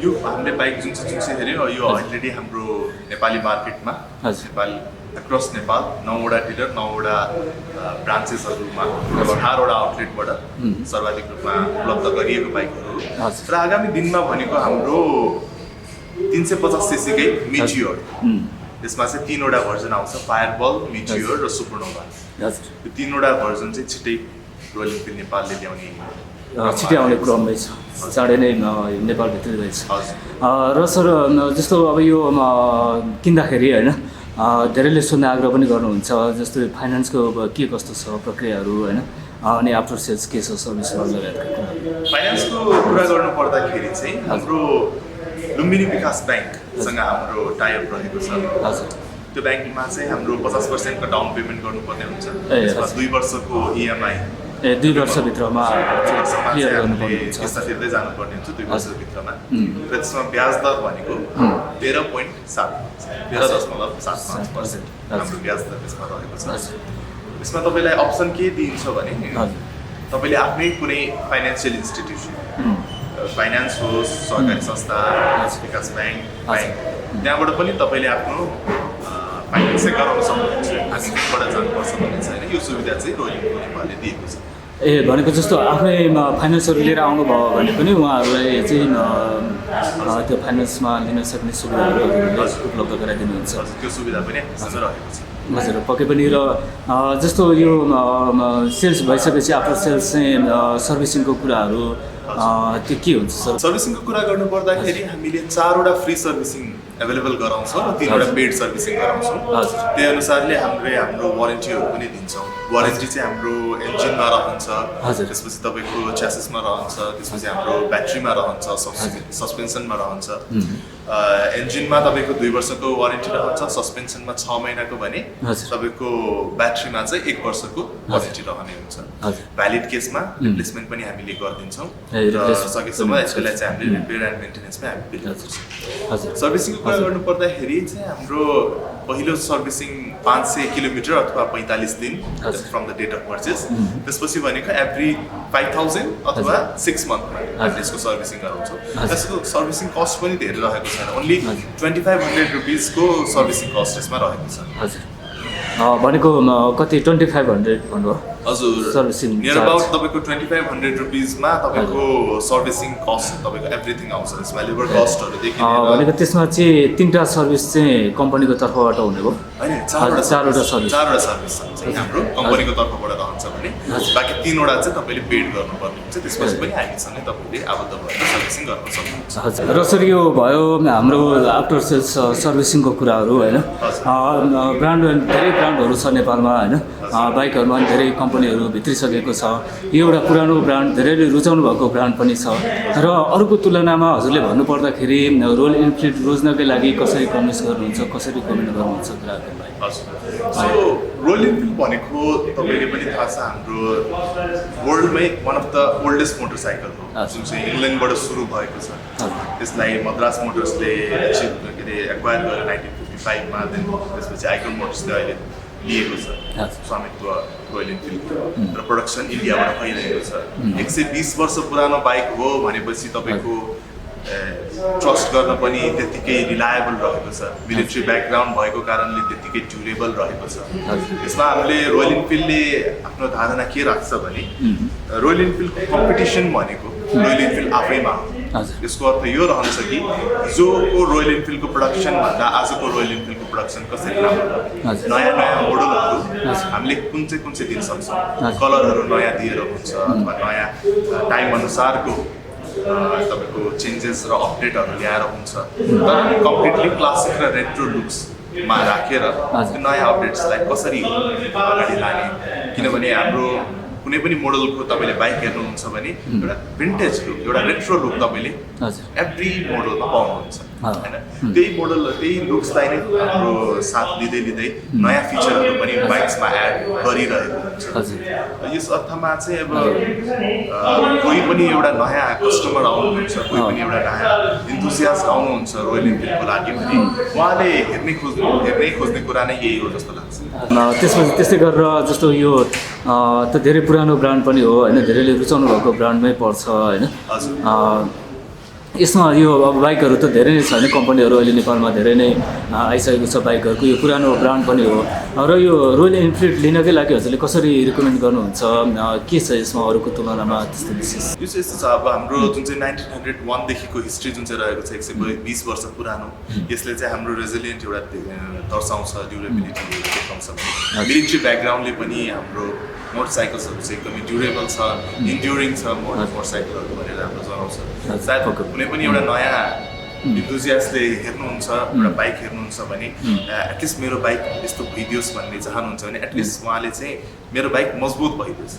यो हामीले बाइक जुन चाहिँ हेऱ्यौँ यो अलरेडी हाम्रो नेपाली मार्केटमा नेपाल अक्रस नेपाल 9वटा डिलर 9वटा ब्रान्चेसहरूमा 18वटा आउटलेटबाट सर्वाधिक रूपमा उपलब्ध गरिएको बाइकहरू र आगामी दिनमा भनेको हाम्रो 350 सीसीकै मिटियोर, यसमा चाहिँ 3वटा भर्जन आउँछ, फायरबल, मिटियोर र सुपरनोभा। यो 3वटा भर्जन चाहिँ छिट्टै रोयल इनफिल्ड नेपालले ल्याउने छिट्टै आउने क्रममै छ, चाँडै नै नेपालभित्रै रहेछ। र सर जस्तो अब यो किन्दाखेरि होइन धेरैले सोध्ने आग्रह पनि गर्नुहुन्छ, जस्तो फाइनेन्सको के कस्तो छ प्रक्रियाहरू होइन, अनि आफ्टर सेल्स के छ सर्भिसहरू लगायतका कुरा। फाइनेन्सको कुरा गर्नु पर्दाखेरि चाहिँ हाम्रो लुम्बिनी विकास ब्याङ्कसँग हाम्रो टाइअप रहेको छ। हजुर, त्यो ब्याङ्कमा चाहिँ हाम्रो 50% को डाउन पेमेन्ट गर्नुपर्ने हुन्छ, त्यसमा 2 वर्षको इएमआई 2 वर्षभित्रमा क्लियर गर्नुपर्ने हुन्छ, किस्ता तिर्दै जानुपर्ने हुन्छ 2 वर्षभित्रमा। र त्यसमा ब्याज दर भनेको 13.75% हाम्रो ब्याज दर त्यसमा रहेको छ। यसमा तपाईँलाई अप्सन के दिइन्छ भने तपाईँले आफ्नै कुनै फाइनेन्सियल इन्स्टिट्युसन, फाइनेन्स होस्, सरकारी संस्था, विकास ब्याङ्क, त्यहाँबाट पनि तपाईँले आफ्नो फाइनेन्स चाहिँ गराउन सक्नुहुन्छ, हामीबाट जानुपर्छ भन्ने छैन। यो सुविधा चाहिँ रोयल इनफिल्ड नेपालले दिएको छ। भनेको जस्तो आफ्नै फाइनेन्सहरू लिएर आउनुभयो भने पनि उहाँहरूलाई चाहिँ त्यो फाइनेन्समा लिन सक्ने सुविधाहरू उपलब्ध गराइदिनुहुन्छ, त्यो सुविधा पनि हामीसँग रहेको छ। हजुर, पक्कै पनि। र जस्तो यो सेल्स भइसकेपछि आफ्टर सेल्स चाहिँ सर्भिसिङको कुराहरू त्यो के हुन्छ सर? सर्भिसिङको कुरा गर्नु पर्दाखेरि हामीले 4वटा फ्री सर्भिसिङ एभाइलेबल गराउँछौँ र 3वटा पेड सर्भिसिङ गराउँछौँ। त्यही अनुसारले हाम्रो वारेन्टीहरू पनि दिन्छौँ। वारेन्टी चाहिँ हाम्रो इन्जिनमा रहन्छ, त्यसपछि तपाईँको च्यासिसमा रहन्छ, त्यसपछि हाम्रो ब्याट्रीमा रहन्छ, सस्पेन्सनमा रहन्छ। इन्जिनमा तपाईँको 2 वर्षको वारेन्टी रहन्छ, सस्पेन्सनमा 6 महिनाको भने तपाईँको ब्याट्रीमा चाहिँ 1 वर्षको वारेन्टी रहने हुन्छ। भ्यालिड केसमा रिप्लेसमेन्ट पनि हामीले गरिदिन्छौँ र सकेसम्म यसलाई चाहिँ हामीले रिपेयर एन्ड मेन्टेनेन्समै हामी बिल गर्छौँ। सर्भिसिङको कुरा गर्नु पर्दाखेरि चाहिँ हाम्रो पहिलो सर्भिसिङ 500 किलोमिटर अथवा 45 दिन from the date of purchase, त्यसपछि भनेको एभ्री 5,000 अथवा 6 मन्थमा हामीले यसको सर्भिसिङ गराउँछौँ। त्यसको सर्भिसिङ कस्ट पनि धेरै रहेको छैन, ओन्ली 2500 रुपिसको सर्भिसिङ कस्ट यसमा रहेको छ। भनेको कति 2500 भन्नुभयो? हजुर, सर्भिसिङ नियर अबाउट तपाईँको 2500 रुपिसमा तपाईँको सर्भिसिङ कस्ट तपाईँको एभ्रिथिङ आउँछ, यसमा लेबर कस्टहरूदेखि भनेको त्यसमा चाहिँ 3टा सर्भिस चाहिँ कम्पनीको तर्फबाट हुने भयो होइन? 4वटा सर्भिस चाहिँ हाम्रो कम्पनीको तर्फबाट रहन्छ भने बाँकी 3वटा चाहिँ तपाईँले पेड गर्नुपर्ने हुन्छ, त्यसपछि पनि हामीसँगै तपाईँले आबद्ध भएर सर्भिसिङ गर्न सक्नुहुन्छ। हजुर, र सर यो भयो हाम्रो आफ्टर सेल्स सर्भिसिङको कुराहरू होइन, धेरै ब्रान्डहरू छ नेपालमा होइन, बाइकहरूमा धेरै कम्पनीहरू भित्रिसकेको छ। यो एउटा पुरानो ब्रान्ड, धेरैले रुचाउनु भएको ब्रान्ड पनि छ, र अरूको तुलनामा हजुरले भन्नुपर्दाखेरि रोयल इनफिल्ड रोज्नकै लागि कसरी कन्भिन्स गर्नुहुन्छ, कसरी कमेन्ट गर्नुहुन्छ ग्राहकहरूलाई? सो रोयल इनफिल्ड भनेको तपाईँले पनि थाहा छ हाम्रो वर्ल्डमै one of the oldest motorcycle हो, जुन चाहिँ इङ्ल्यान्डबाट सुरु भएको छ। त्यसलाई मद्रास मोटर्सले एक्वायर गरेर 1955 मा, त्यसपछि आइकन मोटर्सले अहिले लिएको छ स्वामित्व रोयल इनफिल्डको, र प्रोडक्सन इन्डियाबाट भइरहेको छ। 120 वर्ष पुरानो बाइक हो भनेपछि तपाईँको ट्रस्ट गर्न पनि त्यत्तिकै रिलायबल रहेको छ, मिलिट्री ब्याकग्राउन्ड भएको कारणले त्यत्तिकै ड्युरेबल रहेको छ। यसमा हामीले रोयल इनफिल्डले आफ्नो धारणा के राख्छ भने रोयल इनफिल्डको कम्पिटिसन भनेको रोयल इनफिल्ड आफैमा हो। हजुर। यसको अर्थ यो रहन्छ कि हिजोको रोयल इनफिल्डको प्रोडक्सन भन्दा आजको रोयल इनफिल्डको प्रोडक्सन कसरी राम्रो भयो। हजुर। नयाँ नयाँ मोडलहरू हामीले कुन चाहिँ दिन सक्छौँ, कलरहरू नयाँ दिएर हुन्छ अथवा नयाँ टाइम अनुसारको तपाईँको चेन्जेस र अपडेटहरू ल्याएर हुन्छ, तर कम्प्लिटली क्लासिक र रेट्रो लुक्समा राखेर त्यो नयाँ अपडेट्सलाई कसरी अगाडि लाने। किनभने हाम्रो कुनै पनि मोडलको तपाईँले बाइक हेर्नुहुन्छ भने एउटा भिन्टेज लुक, एउटा रेट्रो लुक तपाईँले एभ्री मोडलमा पाउनुहुन्छ होइन। त्यही मोडल त्यही लुक्सलाई नै हाम्रो साथ लिँदै लिँदै नयाँ फिचरहरू पनि बाइक्समा एड गरिरहेको हुन्छ। यस अर्थमा चाहिँ अब कोही पनि एउटा नयाँ कस्टमर आउनुहुन्छ, कोही पनि एउटा नयाँ इन्थुजियास्ट आउनुहुन्छ रोयल इनफिल्डको लागि भने उहाँले हेर्नै खोज्ने कुरा नै यही हो जस्तो लाग्छ। त्यसपछि त्यस्तै गरेर जस्तो यो त धेरै पुरानो ब्रान्ड पनि हो होइन, धेरैले रुचाउनु भएको ब्रान्डमै पर्छ होइन। यसमा यो अब बाइकहरू त धेरै नै छ होइन, कम्पनीहरू अहिले नेपालमा धेरै नै आइसकेको छ बाइकहरूको, यो पुरानो ब्रान्ड पनि हो। र यो रोयल इनफिल्ड लिनकै लागि हजुरले कसरी रिकमेन्ड गर्नुहुन्छ, के छ यसमा अरूको तुलनामा त्यस्तो विशेष? यो चाहिँ यस्तो छ, अब हाम्रो जुन चाहिँ 1901 देखिको हिस्ट्री जुन चाहिँ रहेको छ 120 वर्ष पुरानो, यसले चाहिँ हाम्रो रेजिलियन्ट एउटा दर्शाउँछ, ड्युरेबिलिटी देखाउँछ। मिलिट्री ब्याकग्राउन्डले पनि हाम्रो मोटरसाइकल्सहरू चाहिँ एकदमै ड्युरेबल छ, इन्ड्युरिङ छ मोटरसाइकलहरू भनेर हाम्रो जनाउँछ। सायद कुनै पनि एउटा नयाँ इन्थुजियास्टले हेर्नुहुन्छ, एउटा बाइक हेर्नुहुन्छ भने एटलिस्ट मेरो बाइक यस्तो भइदियोस् भन्ने चाहनुहुन्छ भने एटलिस्ट उहाँले चाहिँ मेरो बाइक मजबुत भइदियोस्,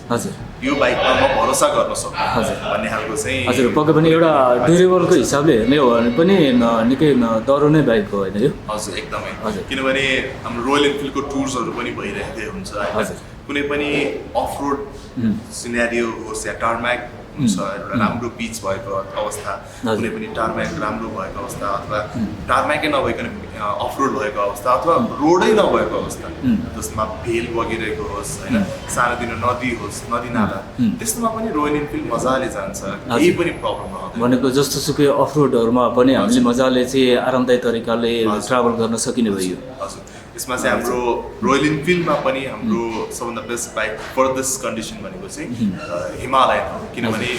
यो बाइकमा म भरोसा गर्न सक्छु भन्ने खालको चाहिँ। हजुर, पक्कै पनि एउटा ड्युरेबलको हिसाबले हेर्ने हो भने पनि निकै दह्रो नै बाइक हो होइन यो? हजुर, एकदमै। किनभने हाम्रो रोयल इनफिल्डको टुर्सहरू पनि भइरहेकै हुन्छ होइन, कुनै पनि अफ रोड सिनेरियो होस् या टार्म्याक हुन्छ, एउटा राम्रो पिच भएको अवस्था, कुनै पनि टार्म्याक राम्रो भएको अवस्था अथवा टार्म्याकै नभइकन अफ रोड भएको अवस्था अथवा रोडै नभएको अवस्था जसमा भेल बगिरहेको होस् होइन, सानोतिनो नदी होस्, नदी नाला, त्यस्तोमा पनि रोयल इनफिल्ड मजाले जान्छ, केही पनि प्रब्लम नहुँदैन। भनेको जस्तो सुकै अफ रोडहरूमा पनि हामीले मजाले चाहिँ आरामदायी तरिकाले ट्राभल गर्न सकिने भयो। हजुर, यसमा चाहिँ हाम्रो रोयल इनफिल्डमा पनि हाम्रो सबभन्दा best bike for this condition भनेको चाहिँ हिमालयन हो। किनभने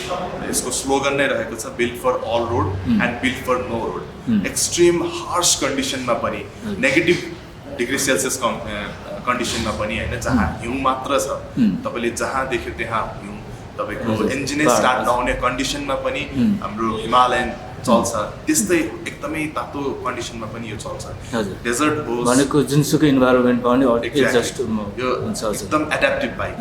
यसको स्लोगन नै रहेको छ build for all road and build for no road. Extreme harsh कन्डिसनमा पनि, नेगेटिभ डिग्री सेल्सियस कन्डिसनमा पनि होइन, जहाँ हिउँ मात्र छ, तपाईँले जहाँ देख्यो त्यहाँ हिउँ, तपाईँको इन्जिनै स्टार्ट नहुने कन्डिसनमा पनि हाम्रो हिमालयन चल्छ, त्यस्तै एकदमै तातो कन्डिसनमा पनि यो चल्छ। डेजर्ट होस् भनेको जुनसुकै इन्भाइरोमेन्टमा पनि एडजस्ट यो एकदम एड्याप्टिभ bike,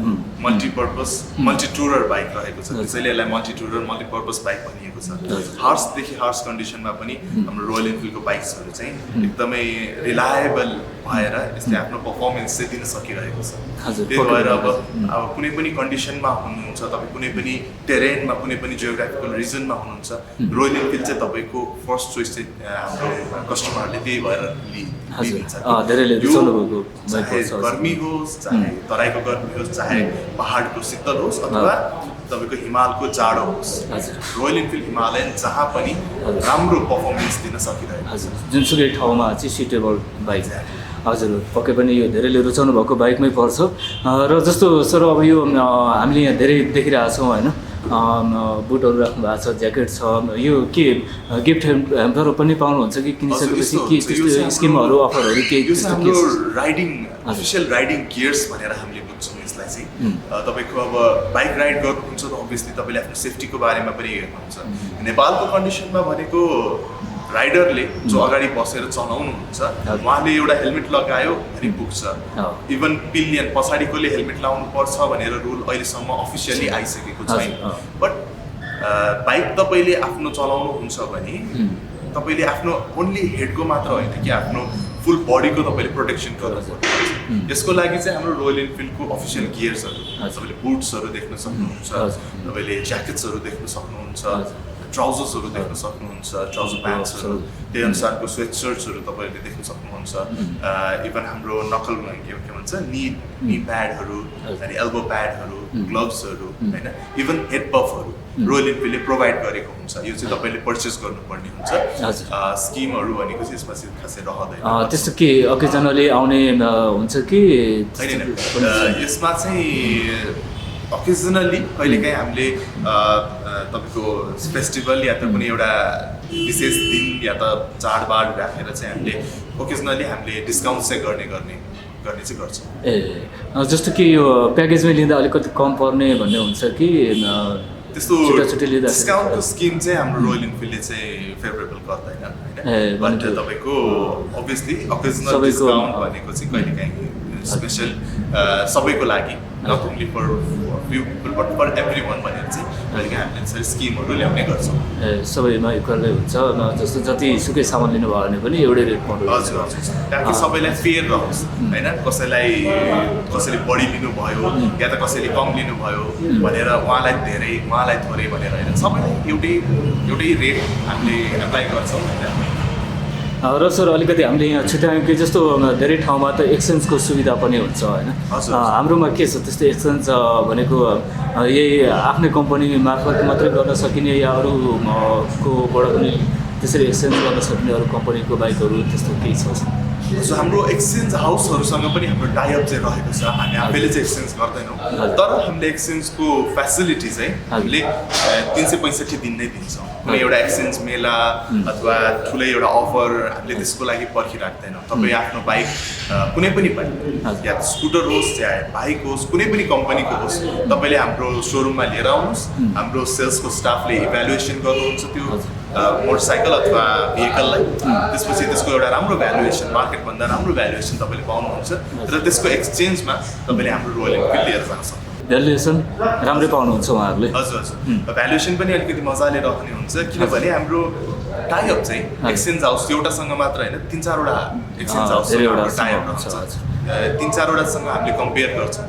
multipurpose multi tourer bike रहेको छ, त्यसैले यसलाई मल्टी टुरर मल्टिपर्पज बाइक भनिएको छ। हार्सदेखि हार्स कन्डिसनमा पनि हाम्रो रोयल इनफिल्डको बाइक्सहरू चाहिँ एकदमै रिलायबल भएर यसले आफ्नो पर्फर्मेन्स चाहिँ दिन सकिरहेको छ। त्यही भएर अब कुनै पनि कन्डिसनमा हुनुहुन्छ, तपाईँ कुनै पनि टेरेनमा, कुनै पनि जियोग्राफिकल रिजनमा हुनुहुन्छ, रोयल इनफिल्ड चाहिँ तपाईँको फर्स्ट चोइस चाहिँ हाम्रो कस्टमरहरूले त्यही भएर लिन्छ। चाहे गर्मी होस्, चाहे तराईको गर्मी होस्, चाहे पहाडको शीतल होस् अथवा तपाईँको हिमालको जाडो होस्, रोयल इनफिल्ड हिमालयन जहाँ पनि राम्रो पर्फर्मेन्स दिन सकिरहेको छ, जुनसुकै ठाउँमा चाहिँ सुटेबल बाइक। हजुर, पक्कै पनि यो धेरैले रुचाउनु भएको बाइकमै पर्छ। र जस्तो सर अब यो हामीले यहाँ धेरै देखिरहेछौँ होइन, बुटहरू राख्नु भएको छ, ज्याकेट छ, यो के गिफ्ट ह्याम्परहरू पनि पाउनुहुन्छ कि किनिसकेपछि के त्यस्तो स्किमहरू अफरहरू के? हाम्रो राइडिङ अफिसियल राइडिङ गियर्स भनेर हामीले बुझ्छौँ यसलाई चाहिँ। तपाईँको अब बाइक राइड गर्नुहुन्छ त अभियसली तपाईँले आफ्नो सेफ्टीको बारेमा पनि हेर्नुहुन्छ। नेपालको कन्डिसनमा भनेको राइडरले जो अगाडि बसेर चलाउनुहुन्छ उहाँले एउटा हेलमेट लगायो भने पुग्छ। इभन पिलियन पछाडिकोले हेलमेट लाउनु पर्छ भनेर रुल अहिलेसम्म अफिसियली आइसकेको छैन। बट बाइक तपाईँले आफ्नो चलाउनुहुन्छ भने तपाईँले आफ्नो ओन्ली हेडको मात्र होइन कि आफ्नो फुल बडीको तपाईँले प्रोटेक्सन गर्नुपर्छ। यसको लागि चाहिँ हाम्रो रोयल इनफिल्डको अफिसियल गियर्सहरू, तपाईँले बुट्सहरू देख्न सक्नुहुन्छ, तपाईँले ज्याकेट्सहरू देख्न सक्नुहुन्छ, ट्राउजर्सहरू देख्न सक्नुहुन्छ, ट्राउजर प्यान्ट्सहरू, त्यही अनुसारको स्वेट सर्ट्सहरू तपाईँहरूले देख्न सक्नुहुन्छ। इभन हाम्रो नकल के भन्छ नी प्याडहरू, अनि एल्बो प्याडहरू, ग्लोभ्सहरू होइन, इभन हेड पफहरू रोयल इनफिल्डले प्रोभाइड गरेको हुन्छ। यो चाहिँ तपाईँले पर्चेस गर्नुपर्ने हुन्छ। स्किमहरू भनेको चाहिँ यसमा चाहिँ खासै रहँदैन। त्यस्तो के अकेजनली आउने हुन्छ कि होइन, यसमा चाहिँ अकेजनली कहिलेकाहीँ हामीले तपाईँको फेस्टिभल या त कुनै एउटा विशेष दिन या त चाडबाड राखेर चाहिँ हामीले ओकेजनली हामीले डिस्काउन्ट चाहिँ गर्ने चाहिँ गर्छौँ। जस्तो कि यो प्याकेजमै लिँदा अलिकति कम पर्ने भन्ने हुन्छ कि त्यस्तो छुट्टा लिँदा डिस्काउन्टको स्किम चाहिँ हाम्रो रोयल इनफिल्डले चाहिँ फेभरेबल गर्दैन होइन, बट तपाईँको अभियसली अकेजनल डिस्काउन्ट भनेको चाहिँ कहिलेकाहीँ स्पेसल सबैको लागि not only for few people but for everyone भनेर चाहिँ कहिलेकाहीँ हामीले त्यसरी स्किमहरू ल्याउने गर्छौँ। सबैमा इक्वलै हुन्छ, जस्तो जति सुकै सामान लिनुभयो भने पनि एउटै रेट पाउनु। हजुर हजुर, ताकि सबैलाई फेयर रहोस् होइन, कसैले बढी लिनुभयो या त कसैले कम लिनुभयो भनेर उहाँलाई धेरै उहाँलाई थोरै भनेर होइन, सबैलाई एउटै रेट हामीले एप्लाई गर्छौँ होइन। र सर अलिकति हामीले यहाँ छुट्यायौँ कि जस्तो धेरै ठाउँमा त एक्सचेन्जको सुविधा पनि हुन्छ होइन, हाम्रोमा के छ त्यस्तो एक्सचेन्ज भनेको यही आफ्नै कम्पनी मार्फत मात्रै गर्न सकिने या अरूकोबाट पनि त्यसरी एक्सचेन्ज गर्न सकिने अरू कम्पनीको बाइकहरू त्यस्तो केही छ? सो हाम्रो एक्सचेन्ज हाउसहरूसँग पनि हाम्रो टाइअप चाहिँ रहेको छ, हामी आफैले चाहिँ एक्सचेन्ज गर्दैनौँ, तर हामीले एक्सचेन्जको फेसिलिटी चाहिँ हामीले 365 दिन नै दिन्छौँ। कुनै एउटा एक्सचेन्ज मेला अथवा ठुलै एउटा अफर हामीले त्यसको लागि पर्खिराख्दैनौँ। तपाईँ आफ्नो बाइक कुनै पनि बाइक या स्कुटर होस् या बाइक होस् कुनै पनि कम्पनीको होस् तपाईँले हाम्रो सोरुममा लिएर आउनुहोस्, हाम्रो सेल्सको स्टाफले इभ्यालुएसन गर्नुहुन्छ त्यो मोटरसाइकल अथवा भेहिकललाई, त्यसपछि त्यसको एउटा राम्रो भ्यालुएसन मार्केटभन्दा राम्रो भ्यालुएसन तपाईँले पाउनुहुन्छ र त्यसको एक्सचेन्जमा तपाईँले हाम्रो रोयल इनफिल्ड लिएर जान सक्नुहुन्छ। भ्यालुएसन राम्रै पाउनुहुन्छ उहाँहरूले? हजुर हजुर, भ्यालुएसन पनि अलिकति मजाले राख्ने हुन्छ किनभने हाम्रो टाइअप चाहिँ एक्सचेन्ज हाउस एउटासँग मात्र होइन 3-4वटा एक्सचेन्ज हाउस टाइअप रहन्छ, 3-4वटासँग हामीले कम्पेयर गर्छौँ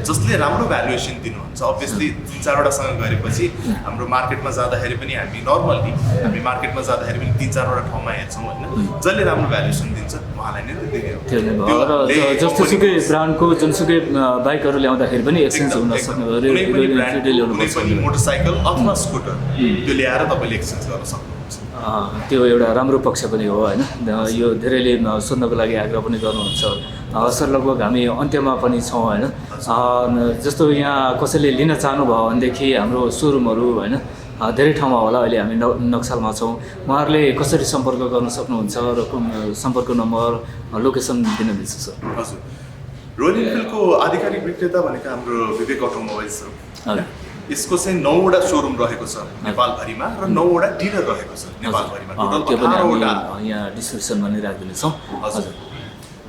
जसले राम्रो भ्यालुएसन दिनुहुन्छ। अभियसली 3-4वटासँग गरेपछि हाम्रो मार्केटमा जाँदाखेरि पनि हामी मार्केटमा जाँदाखेरि पनि 3-4वटा ठाउँमा हेर्छौँ होइन, जसले राम्रो भ्यालुएसन दिन्छ उहाँलाई नै दिने हो। र जस्तोसुकै ब्रान्डको जुनसुकै बाइकहरू ल्याउँदाखेरि पनि एक्सचेन्ज हुन सक्ने, कुनै पनि मोटरसाइकल अथवा स्कुटर त्यो ल्याएर तपाईँले एक्सचेन्ज गर्न सक्नुहुन्छ। त्यो एउटा राम्रो पक्ष पनि हो होइन, यो धेरैले सोध्नको लागि आग्रह पनि गर्नुहुन्छ। सर लगभग हामी अन्त्यमा पनि छौँ होइन, जस्तो यहाँ कसैले लिन चाहनुभयो भनेदेखि हाम्रो सोरुमहरू होइन धेरै ठाउँमा होला, अहिले हामी नक्सालमा छौँ, उहाँहरूले कसरी सम्पर्क गर्न सक्नुहुन्छ र सम्पर्क नम्बर लोकेसन दिन मिल्छ सर? हजुर, रोयल इनफिल्डको आधिकारिक विक्रेता भनेको हाम्रो विवेक अटोमोबाइल्स हो। यसको चाहिँ 9वटा सोरुम रहेको छ नेपालभरिमा र 9वटा डिलर रहेको छ नेपालभरिमा। टोटल 18वटा यहाँ डिस्क्रिप्सनमा नै राखिदिनेछौँ। हजुर,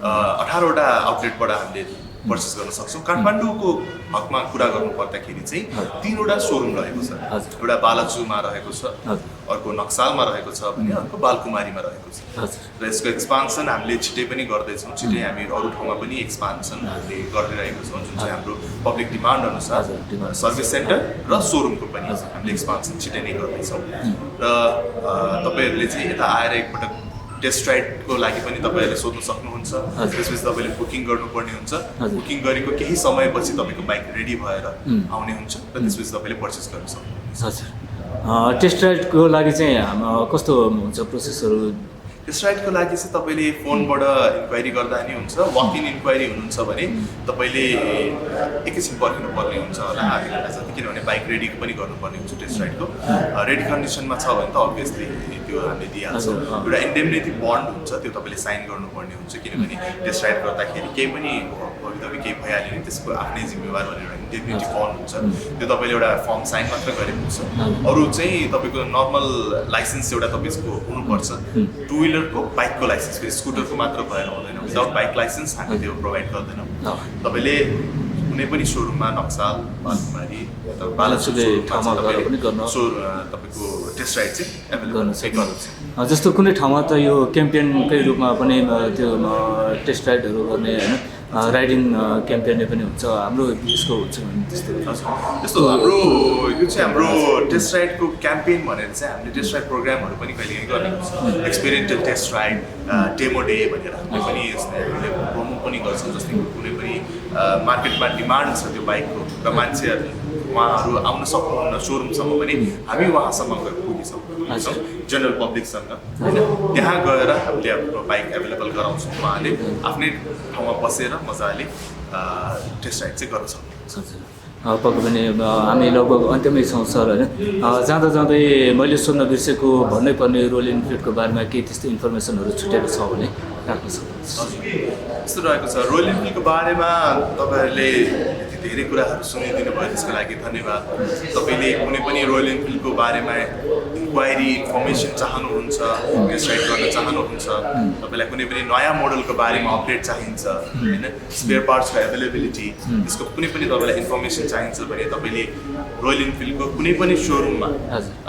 18वटा आउटलेटबाट हामीले पर्चेस गर्न सक्छौँ। काठमाडौँको हकमा कुरा गर्नु पर्दाखेरि चाहिँ 3वटा सोरुम रहेको छ, एउटा बालाजुमा रहेको छ, अर्को नक्सालमा रहेको छ भने अर्को बालकुमारीमा रहेको छ र यसको एक्सपान्सन हामीले छिटै पनि गर्दैछौँ। छिटै हामी अरू ठाउँमा पनि एक्सपान्सन हामीले गरिरहेको छौँ, जुन चाहिँ हाम्रो पब्लिक डिमान्ड अनुसार सर्भिस सेन्टर र सोरुमको पनि हामीले एक्सपान्सन छिटै नै गर्दैछौँ। र तपाईँहरूले चाहिँ यता आएर एकपटक टेस्ट राइडको लागि पनि तपाईँहरूले सोध्न सक्नुहुन्छ, त्यसपछि तपाईँले बुकिङ गर्नुपर्ने हुन्छ। बुकिङ गरेको केही समयपछि तपाईँको बाइक रेडी भएर आउने हुन्छ र त्यसपछि तपाईँले पर्चेस गर्न सक्नुहुन्छ। हजुर, टेस्ट राइडको लागि चाहिँ कस्तो हुन्छ प्रोसेसहरू? टेस्ट राइडको लागि चाहिँ तपाईँले फोनबाट इन्क्वायरी गर्दा नि हुन्छ, वक इन इन्क्वायरी हुनुहुन्छ भने तपाईँले एकैछिन पर्खिनुपर्ने हुन्छ होला आधी घन्टा जति, किनभने बाइक रेडी पनि गर्नुपर्ने हुन्छ। टेस्ट राइडको रेडी कन्डिसनमा छ भने त अभियसली त्यो हामीले दिइहाल्छौँ। एउटा इन्डेमनिटी बन्ड हुन्छ, त्यो तपाईँले साइन गर्नुपर्ने हुन्छ, किनभने टेस्ट राइड गर्दाखेरि केही पनि भवितव्य केही भइहाल्यो भने त्यसको आफ्नै जिम्मेवार भनेर एउटा इन्डेमनिटी बन्ड हुन्छ, त्यो तपाईँले एउटा फर्म साइन मात्र गरे हुन्छ। अरू चाहिँ तपाईँको नर्मल लाइसेन्स एउटा तपाईँको हुनुपर्छ, टु व्हिलरको बाइकको लाइसेन्स, फेरि स्कुटरको मात्र भएर हुँदैन। विदाउट बाइक लाइसेन्स हामी त्यो प्रोभाइड गर्दैनौँ। तपाईँले कुनै पनि सोरुममा नक्साल बालकुमारी बालाजुकै ठाउँमा गएर पनि गर्न तपाईँको टेस्ट राइड चाहिँ एभाइलेबल सक्नुहुन्छ। जस्तो कुनै ठाउँमा त यो क्याम्पेनकै रूपमा पनि त्यो टेस्ट राइडहरू गर्ने होइन, राइडिङ क्याम्पेन पनि हुन्छ, हाम्रो यसको हुन्छ भने त्यस्तो हाम्रो यो चाहिँ हाम्रो टेस्ट राइडको क्याम्पेन भनेर चाहिँ हामीले टेस्ट राइड प्रोग्रामहरू पनि कहिलेकाहीँ गर्ने हुन्छ। एक्सपिरियन्सल टेस्ट राइड, डेमो डे भनेर हामीले पनि हामीले प्रमोट पनि गर्छौँ। जस्तै कुनै पनि मार्केटमा डिमान्ड छ त्यो बाइकको र मान्छेहरू उहाँहरू आउन सक्नुहुन्न सोरुमसम्म पनि हामी उहाँसम्म पुगिन्छौँ जनरल पब्लिकसँग होइन, त्यहाँ गएर हामीले आफ्नो बाइक एभाइलेबल गराउँछौँ। उहाँले आफ्नै ठाउँमा बसेर मजाले टेस्ट राइड चाहिँ गर्न सक्नुहुन्छ। पक्कै पनि हामी लगभग अन्त्यमै छौँ सर होइन जाँदा जाँदै मैले सोध्न बिर्सेको भन्नै पर्ने रोयल इनफिल्डको बारेमा केही त्यस्तो इन्फर्मेसनहरू छुटेको छ भने राख्न सक्नुहुन्छ। यस्तो रहेको छ रोयल इनफिल्डको बारेमा तपाईँहरूले यति धेरै कुराहरू सुनिदिनु भयो त्यसको लागि धन्यवाद। तपाईँले कुनै पनि रोयल इनफिल्डको बारेमा इन्क्वायरी इन्फर्मेसन चाहनुहुन्छ, वेबसाइट गर्न चाहनुहुन्छ, तपाईँलाई कुनै पनि नयाँ मोडलको बारेमा अपडेट चाहिन्छ होइन, स्पेयर पार्ट्सको एभाइलेबिलिटी त्यसको कुनै पनि तपाईँलाई इन्फर्मेसन चाहिन्छ भने तपाईँले रोयल इनफिल्डको कुनै पनि सोरुममा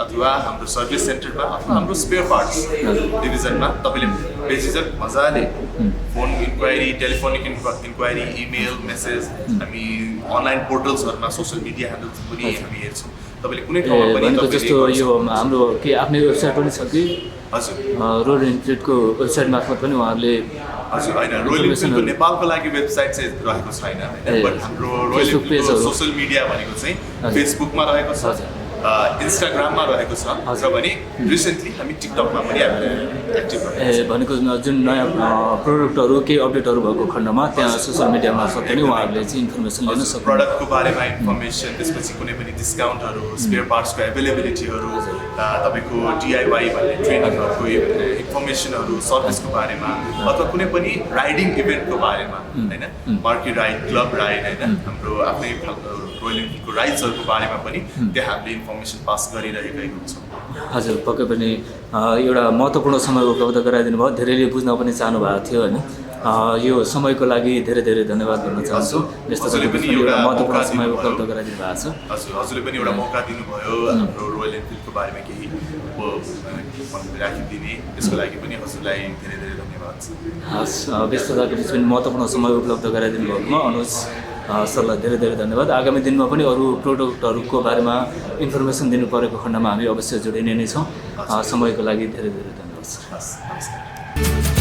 अथवा हाम्रो सर्भिस सेन्टरमा अथवा हाम्रो स्पेयर पार्ट्स डिभिजनमा तपाईँले बेझिझक मजाले phone inquiry, telephonic inquiry, email, message, हामी अनलाइन पोर्टल्सहरूमा सोसियल मिडिया ह्यान्डल्स पनि हामी हेर्छौँ। तपाईँले कुनै ठाउँमा पनि जस्तो यो हाम्रो के आफ्नै वेबसाइट पनि छ कि हजुर रोयल इनफिल्डको वेबसाइट मार्फत पनि उहाँहरूले हजुर होइन रोयल इनफिल्डको नेपालको लागि वेबसाइट चाहिँ रहेको छैन होइन, बट हाम्रो रोयल इनफिल्डको सोसियल मिडिया भनेको चाहिँ फेसबुकमा रहेको छ, इन्स्टाग्राममा रहेको छ र भने रिसेन्टली हामी टिकटकमा पनि एक्टिभ भएको भनेको जुन नयाँ प्रोडक्टहरू केही अपडेटहरू भएको खण्डमा त्यहाँ सोसियल मिडिया मार्फत पनि उहाँहरूले चाहिँ इन्फर्मेसन लिन सक्छ। प्रडक्टको बारेमा इन्फर्मेसन, त्यसपछि कुनै पनि डिस्काउन्टहरू, स्पेयर पार्ट्सको एभाइलेबिलिटीहरू, तपाईँको DIY भन्ने ट्रेनिङहरूको इन्फर्मेसनहरू, सर्भिसको बारेमा अथवा कुनै पनि राइडिङ इभेन्टको बारेमा होइन, मार्की राइड, क्लब राइड होइन, हाम्रो आफ्नै रोयल इनफिल्डको राइड्सहरूको बारेमा पनि त्यहाँ हामीले इन्फर्मेसन पास गरिरहेकै हुन्छौँ। हजुर पक्कै पनि एउटा महत्त्वपूर्ण समय उपलब्ध गराइदिनु भयो, धेरैले बुझ्न पनि चाहनु भएको थियो होइन। यो समयको लागि धेरै धेरै धन्यवाद भन्न चाहन्छु। हजुरले पनि एउटा महत्त्वपूर्ण समय उपलब्ध गराइदिनु भएको छ। हजुरले पनि एउटा मौका दिनुभयो हाम्रो रोयल इनफिल्डको बारेमा केही राखिदिने, त्यसको लागि पनि हजुरलाई धेरै धेरै धन्यवाद छ। हस् व्यस्तताको बिच पनि महत्त्वपूर्ण समय उपलब्ध गराइदिनु भएकोमा अनुज सरलाई धेरै धेरै धन्यवाद। आगामी दिनमा पनि अरू प्रोडक्टहरूको बारेमा इन्फर्मेसन दिनु परेको खण्डमा हामी अवश्य जोडिने नै छौँ। समयको लागि धेरै धेरै धन्यवाद सर। नमस्कार।